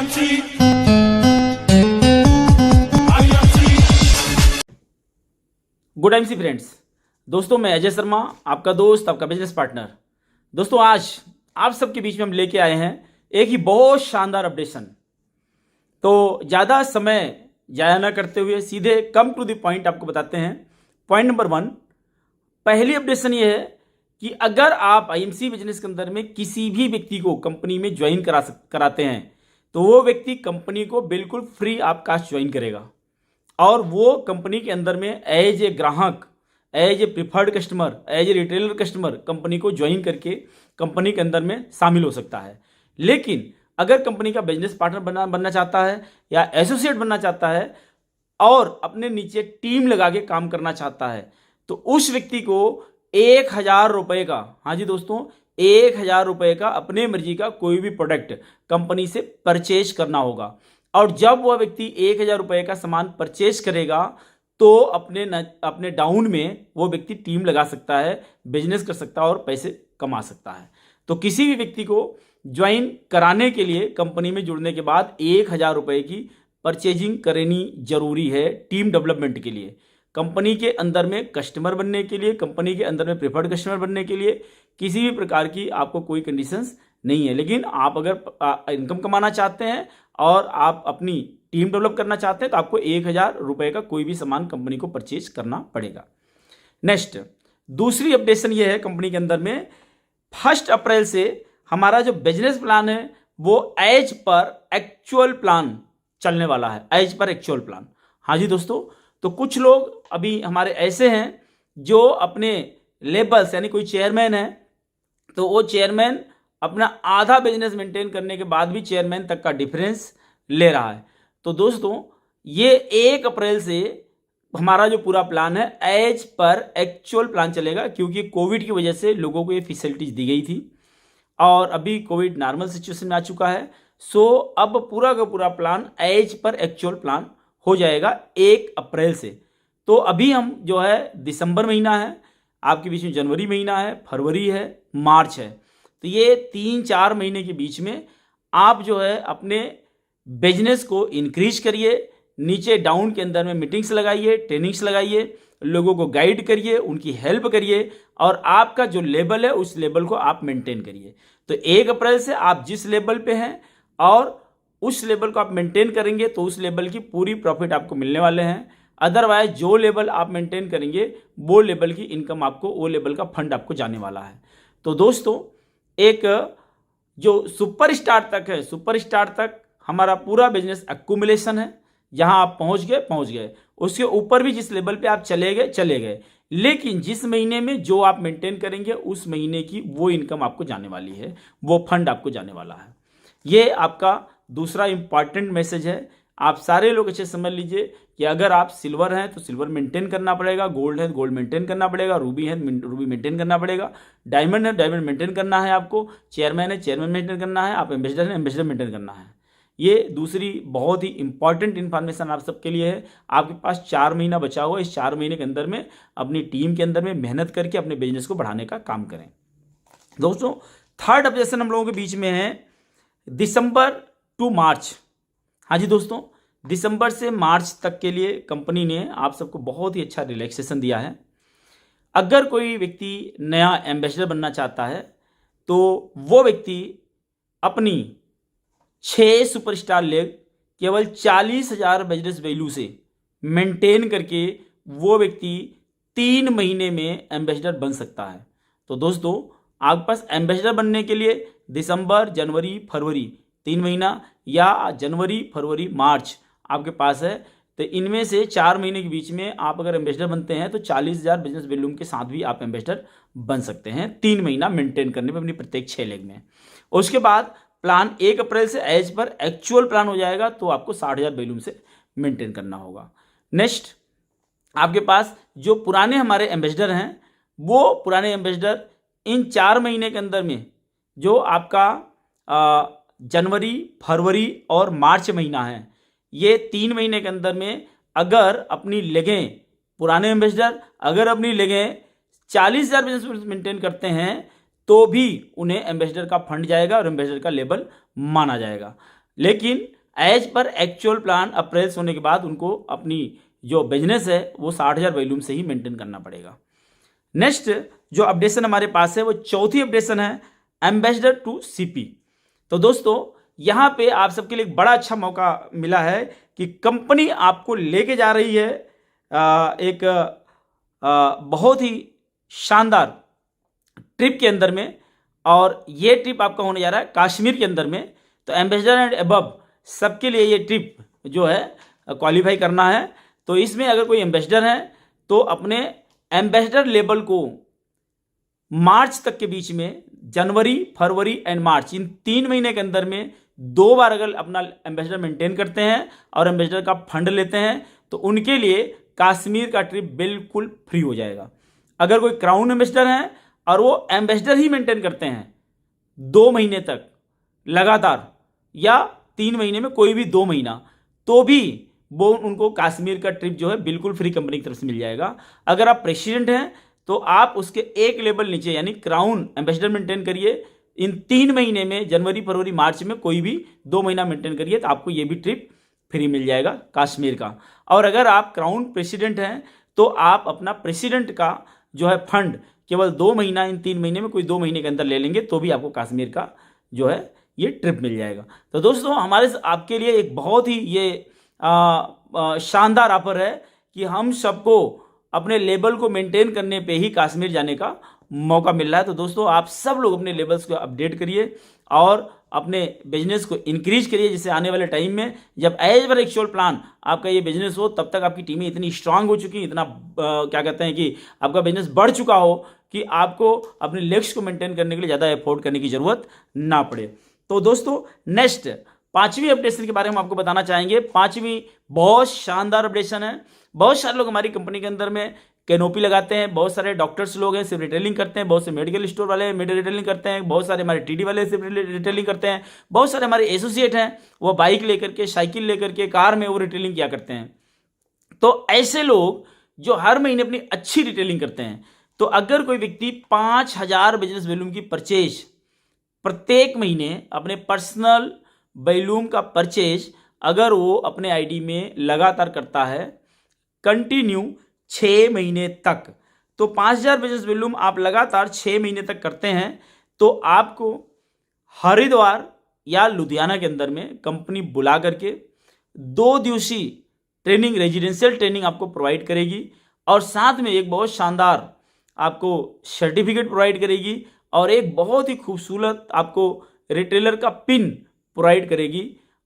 Good MC friends, दोस्तों मैं अजय शर्मा, आपका दोस्त, आपका बिजनेस पार्टनर। दोस्तों आज आप सबके बीच में हम लेके आए हैं एक ही बहुत शानदार अपडेशन। तो ज़्यादा समय जाया ना करते हुए सीधे कम टू द पॉइंट आपको बताते हैं। पॉइंट नंबर 1, पहली अपडेशन ये है कि अगर आप आईएमसी बिजनेस के अंदर में किसी भी व्यक्ति को कंपनी में ज्वाइन कराते हैं तो वो व्यक्ति कंपनी को बिल्कुल फ्री ऑफ कास्ट ज्वाइन करेगा और वो कंपनी के अंदर में एज ए ग्राहक, as a preferred customer, as a retailer customer company को ज्वाइन करके कंपनी के अंदर में शामिल हो सकता है। लेकिन अगर कंपनी का बिजनेस पार्टनर बनना चाहता है या एसोसिएट बनना चाहता है और अपने नीचे टीम लगा के काम करना चाहता है तो उस व्यक्ति को 1000 रुपये का, हाँ जी दोस्तों, 1000 रुपये का अपने मर्जी का कोई भी प्रोडक्ट कंपनी से परचेज करना होगा। और जब वह व्यक्ति 1000 रुपये का सामान परचेज करेगा तो अपने डाउन में वो व्यक्ति टीम लगा सकता है, बिजनेस कर सकता है और पैसे कमा सकता है। तो किसी भी व्यक्ति को ज्वाइन कराने के लिए कंपनी में जुड़ने के बाद 1000 रुपये की परचेजिंग करनी जरूरी है टीम डेवलपमेंट के लिए, कंपनी के अंदर में कस्टमर बनने के लिए, कंपनी के अंदर में प्रेफर्ड कस्टमर बनने के लिए। किसी भी प्रकार की आपको कोई कंडीशंस नहीं है। लेकिन आप अगर इनकम कमाना चाहते हैं और आप अपनी टीम डेवलप करना चाहते हैं तो आपको 1000 रुपये का कोई भी सामान कंपनी को परचेज करना पड़ेगा। नेक्स्ट, दूसरी अपडेशन ये है कंपनी के अंदर में 1 अप्रैल से हमारा जो बिजनेस प्लान है वो एज पर एक्चुअल प्लान चलने वाला है। एज पर एक्चुअल प्लान, हाँ जी दोस्तों। तो कुछ लोग अभी हमारे ऐसे हैं जो अपने लेबल्स, यानी कोई चेयरमैन है तो वो चेयरमैन अपना आधा बिजनेस मेंटेन करने के बाद भी चेयरमैन तक का डिफरेंस ले रहा है। तो दोस्तों ये 1 अप्रैल से हमारा जो पूरा प्लान है एज पर एक्चुअल प्लान चलेगा, क्योंकि कोविड की वजह से लोगों को ये फैसिलिटीज दी गई थी और अभी कोविड नॉर्मल सिचुएशन में आ चुका है। सो अब पूरा का पूरा प्लान एज पर एक्चुअल प्लान हो जाएगा 1 अप्रैल से। तो अभी हम जो है दिसंबर महीना है, आपके बीच में जनवरी महीना है, फरवरी है, मार्च है। तो ये 3-4 महीने के बीच में आप जो है अपने बिजनेस को इंक्रीज करिए, नीचे डाउन के अंदर में मीटिंग्स लगाइए, ट्रेनिंग्स लगाइए, लोगों को गाइड करिए, उनकी हेल्प करिए और आपका जो लेवल है उस लेवल को आप मेंटेन करिए। तो 1 अप्रैल से आप जिस लेवल पे हैं और उस लेवल को आप मेंटेन करेंगे तो उस लेवल की पूरी प्रॉफिट आपको मिलने वाले हैं। अदरवाइज जो लेवल आप मेंटेन करेंगे वो लेवल की इनकम आपको, वो लेवल का फंड आपको जाने वाला है। तो दोस्तों एक जो सुपरस्टार तक है, सुपरस्टार तक हमारा पूरा बिजनेस एक्यूमुलेशन है। जहां आप पहुंच गए, उसके ऊपर भी जिस लेवल पे आप चले गए, लेकिन जिस महीने में जो आप मेंटेन करेंगे उस महीने की वो इनकम आपको जाने वाली है, वो फंड आपको जाने वाला है। ये आपका दूसरा इंपॉर्टेंट मैसेज है। आप सारे लोग अच्छे समझ लीजिए कि अगर आप सिल्वर हैं तो सिल्वर मेंटेन करना पड़ेगा, गोल्ड है तो गोल्ड मेंटेन करना पड़ेगा, रूबी है रूबी मेंटेन करना पड़ेगा, डायमंड है डायमंड मेंटेन करना है आपको, चेयरमैन है चेयरमैन मेंटेन करना है, आप एम्बेसडर हैं एम्बेसडर मेंटेन करना है। ये दूसरी बहुत ही इंपॉर्टेंट इन्फॉर्मेशन आप सबके लिए है। आपके पास 4 महीना बचा हुआ, इस 4 महीने के अंदर में अपनी टीम के अंदर में मेहनत करके अपने बिजनेस को बढ़ाने का काम करें। दोस्तों 3rd अपडेशन हम लोगों के बीच में है दिसंबर टू मार्च। हाँ जी दोस्तों, दिसंबर से मार्च तक के लिए कंपनी ने आप सबको बहुत ही अच्छा रिलैक्सेशन दिया है। अगर कोई व्यक्ति नया एम्बेसडर बनना चाहता है तो वो व्यक्ति अपनी 6 सुपरस्टार लेग केवल 40,000 बिजनेस वैल्यू से मेंटेन करके वो व्यक्ति 3 महीने में एम्बेसडर बन सकता है। तो दोस्तों आपके पास एम्बेसडर बनने के लिए दिसंबर, जनवरी, फरवरी 3 महीना या जनवरी, फरवरी, मार्च आपके पास है। तो इनमें से 4 महीने के बीच में आप अगर एम्बेसडर बनते हैं तो 40,000 बिजनेस वॉल्यूम के साथ भी आप एम्बेसडर बन सकते हैं 3 महीना मेंटेन करने में अपनी प्रत्येक 6 लेग में। उसके बाद प्लान 1 अप्रैल से एज पर एक्चुअल प्लान हो जाएगा तो आपको 60,000 वॉल्यूम से मेंटेन करना होगा। नेक्स्ट, आपके पास जो पुराने हमारे एम्बेसडर हैं वो पुराने एम्बेसडर इन 4 महीने के अंदर में जो आपका जनवरी, फरवरी और मार्च महीना है, ये 3 महीने के अंदर में अगर अपनी लेगें, पुराने एम्बेसडर अगर अपनी लेगें 40,000 बिजनेस मेंटेन करते हैं तो भी उन्हें एम्बेसडर का फंड जाएगा और एम्बेसडर का लेवल माना जाएगा। लेकिन एज पर एक्चुअल प्लान अप्रेज होने के बाद उनको अपनी जो बिजनेस है वो 60,000 वॉल्यूम से ही मेंटेन करना पड़ेगा। नेक्स्ट जो अपडेशन हमारे पास है वो चौथी अपडेशन है एम्बेसडर टू सीपी। तो दोस्तों यहाँ पे आप सबके लिए एक बड़ा अच्छा मौका मिला है कि कंपनी आपको लेके जा रही है एक बहुत ही शानदार ट्रिप के अंदर में, और ये ट्रिप आपका होने जा रहा है कश्मीर के अंदर में। तो एम्बेसडर एंड अबव सबके लिए ये ट्रिप जो है क्वालिफाई करना है। तो इसमें अगर कोई एम्बेसडर है तो अपने एम्बेसडर लेवल को मार्च तक के बीच में, जनवरी, फरवरी एंड मार्च, इन 3 महीने के अंदर में 2 बार अगर अपना एम्बेसडर मेंटेन करते हैं और एम्बेसडर का फंड लेते हैं तो उनके लिए कश्मीर का ट्रिप बिल्कुल फ्री हो जाएगा। अगर कोई क्राउन एम्बेसडर है और वो एम्बेसडर ही मेंटेन करते हैं 2 महीने तक लगातार या 3 महीने में कोई भी 2 महीना, तो भी वो उनको कश्मीर का ट्रिप जो है बिल्कुल फ्री कंपनी की तरफ से मिल जाएगा। अगर आप प्रेसिडेंट हैं तो आप उसके एक लेवल नीचे यानी क्राउन एम्बेसडर मेंटेन करिए इन 3 महीने में, जनवरी, फरवरी, मार्च में कोई भी 2 महीना मेंटेन करिए तो आपको ये भी ट्रिप फ्री मिल जाएगा कश्मीर का। और अगर आप क्राउन प्रेसिडेंट हैं तो आप अपना प्रेसिडेंट का जो है फंड केवल 2 महीना, इन 3 महीने में कोई 2 महीने के अंदर ले लेंगे तो भी आपको कश्मीर का जो है ये ट्रिप मिल जाएगा। तो दोस्तों हमारे आपके लिए एक बहुत ही ये शानदार ऑफर है कि हम सबको अपने लेवल को मेंटेन करने पे ही कश्मीर जाने का मौका मिल रहा है। तो दोस्तों आप सब लोग अपने लेवल्स को अपडेट करिए और अपने बिजनेस को इंक्रीज करिए, जिससे आने वाले टाइम में जब एज पर एक्चुअल प्लान आपका ये बिजनेस हो तब तक आपकी टीमें इतनी स्ट्रांग हो चुकी, इतना क्या कहते हैं कि आपका बिजनेस बढ़ चुका हो कि आपको अपने लेग्स को मेंटेन करने के लिए ज़्यादा एफोर्ड करने की ज़रूरत ना पड़े। तो दोस्तों नेक्स्ट 5वीं अपडेशन के बारे में हम आपको बताना चाहेंगे। 5वीं बहुत शानदार अपडेशन है। बहुत सारे लोग हमारी कंपनी के अंदर में कैनोपी लगाते हैं, बहुत सारे डॉक्टर्स लोग हैं सिर्फ रिटेलिंग करते हैं, बहुत से मेडिकल स्टोर वाले मेडिकल रिटेलिंग करते हैं, बहुत सारे हमारे टीडी वाले सिर्फ रिटेलिंग करते हैं, बहुत सारे हमारे एसोसिएट हैं वो बाइक लेकर के, साइकिल लेकर के, कार में वो रिटेलिंग किया करते हैं। तो ऐसे लोग जो हर महीने अपनी अच्छी रिटेलिंग करते हैं, तो अगर कोई व्यक्ति 5,000 बिजनेस वॉल्यूम की परचेज प्रत्येक महीने अपने पर्सनल वॉल्यूम का परचेज अगर वो अपने आईडी में लगातार करता है कंटिन्यू 6 महीने तक, तो 5,000 बिजनेस वॉल्यूम आप लगातार 6 महीने तक करते हैं तो आपको हरिद्वार या लुधियाना के अंदर में कंपनी बुला करके 2 दिवसीय ट्रेनिंग, रेजिडेंशियल ट्रेनिंग आपको प्रोवाइड करेगी और साथ में एक बहुत शानदार आपको सर्टिफिकेट प्रोवाइड करेगी और एक बहुत ही खूबसूरत आपको रिटेलर का पिन प्रोवाइड करेगी।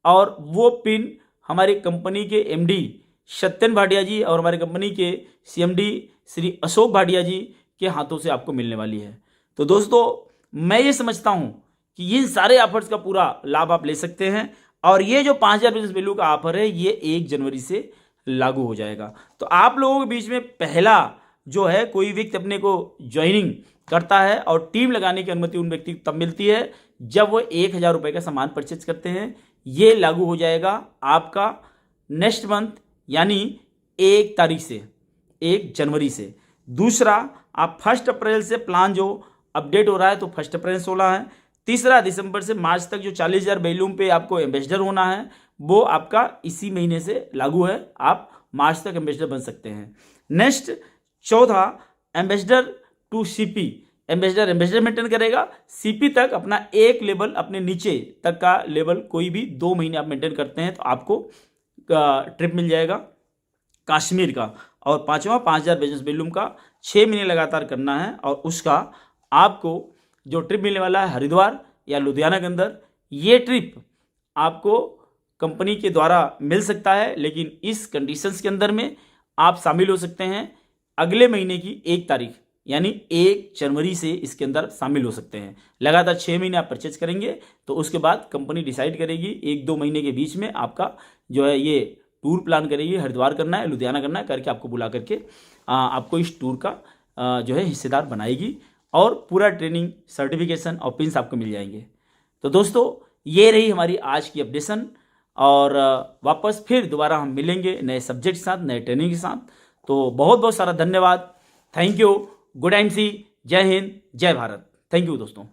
और वो पिन हमारी कंपनी के एमडी सत्यन भाटिया जी और हमारे कंपनी के सीएमडी श्री अशोक भाटिया जी के हाथों से आपको मिलने वाली है। तो दोस्तों मैं ये समझता हूँ कि इन सारे ऑफर्स का पूरा लाभ आप ले सकते हैं और ये जो 5,000 बिजनेस वैल्यू का ऑफर है ये 1 जनवरी से लागू हो जाएगा। तो आप लोगों के बीच में पहला जो है कोई व्यक्ति अपने को ज्वाइनिंग करता है और टीम लगाने की अनुमति उन व्यक्ति को तब मिलती है जब वो 1,000 रुपये का सामान परचेज करते हैं। ये लागू हो जाएगा आपका नेक्स्ट मंथ यानी 1 तारीख से, 1 जनवरी से। दूसरा, आप 1 अप्रैल से प्लान जो अपडेट हो रहा है तो 1 अप्रैल से होना है। तीसरा, दिसंबर से मार्च तक जो 40,000 वॉल्यूम पे आपको एम्बेसडर होना है वो आपका इसी महीने से लागू है, आप मार्च तक एम्बेसडर बन सकते हैं। नेक्स्ट चौथा, ambassador to CP, ambassador maintain करेगा, सीपी तक अपना एक लेवल अपने नीचे तक का लेवल कोई भी 2 महीने आप मेंटेन करते हैं तो आपको ट्रिप मिल जाएगा कश्मीर का। और 5वां 5,000 बिजनेस वॉल्यूम का 6 महीने लगातार करना है और उसका आपको जो ट्रिप मिलने वाला है हरिद्वार या लुधियाना के अंदर, ये ट्रिप आपको कंपनी के द्वारा मिल सकता है, लेकिन इस कंडीशंस के अंदर में आप शामिल हो सकते हैं अगले महीने की 1 तारीख यानी 1 जनवरी से इसके अंदर शामिल हो सकते हैं। लगातार 6 महीने आप परचेज करेंगे तो उसके बाद कंपनी डिसाइड करेगी 1-2 महीने के बीच में आपका जो है ये टूर प्लान करेगी, हरिद्वार करना है, लुधियाना करना है, करके आपको बुला करके आपको इस टूर का जो है हिस्सेदार बनाएगी और पूरा ट्रेनिंग, सर्टिफिकेशन और पिन्स आपको मिल जाएंगे। तो दोस्तों ये रही हमारी आज की अपडेशन और वापस फिर दोबारा हम मिलेंगे नए सब्जेक्ट के साथ, नए ट्रेनिंग के साथ। तो बहुत बहुत सारा धन्यवाद, थैंक यू, गुड एमसी, जय हिंद, जय भारत, थैंक यू दोस्तों।